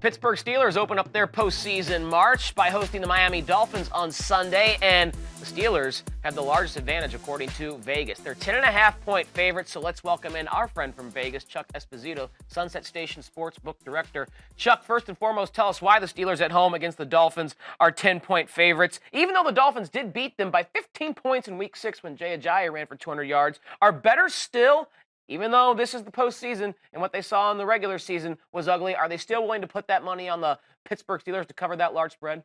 Pittsburgh Steelers open up their postseason march by hosting the Miami Dolphins on Sunday, and the Steelers have the largest advantage according to Vegas. They're 10.5-point favorites, so let's welcome in our friend from Vegas, Chuck Esposito, Sunset Station Sportsbook Director. Chuck, first and foremost, tell us why the Steelers at home against the Dolphins are 10-point favorites, even though the Dolphins did beat them by 15 points in Week 6 when Jay Ajayi ran for 200 yards, are better still. Even though this is the postseason and what they saw in the regular season was ugly, are they still willing to put that money on the Pittsburgh Steelers to cover that large spread?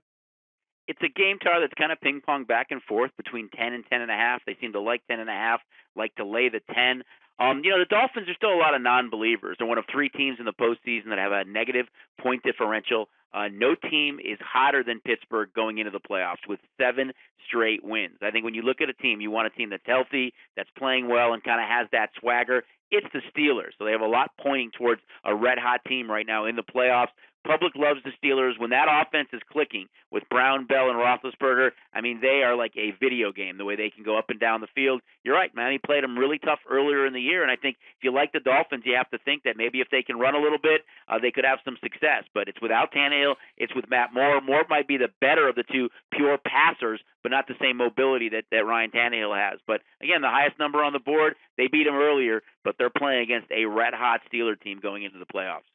It's a game, Tar, that's kind of ping-pong back and forth between 10 and 10.5. They seem to like 10.5, like to lay the 10. The Dolphins are still a lot of non-believers. They're one of 3 teams in the postseason that have a negative point differential. No team is hotter than Pittsburgh going into the playoffs with 7 straight wins. I think when you look at a team, you want a team that's healthy, that's playing well, and kind of has that swagger. It's the Steelers. So they have a lot pointing towards a red-hot team right now in the playoffs. Public loves the Steelers. When that offense is clicking with Brown, Bell, and Roethlisberger, I mean, they are like a video game, the way they can go up and down the field. You're right, man. He played them really tough earlier in the year, and I think if you like the Dolphins, you have to think that maybe if they can run a little bit, they could have some success. But it's without Tannehill. It's with Matt Moore. Moore might be the better of the two pure passers, but not the same mobility that Ryan Tannehill has. But, again, the highest number on the board, they beat him earlier, but they're playing against a red-hot Steeler team going into the playoffs.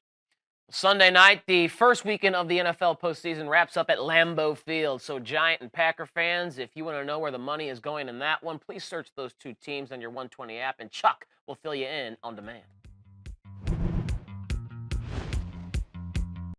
Sunday night, the first weekend of the NFL postseason wraps up at Lambeau Field. So Giant and Packer fans, if you want to know where the money is going in that one, please search those two teams on your 120 app, and Chuck will fill you in on demand.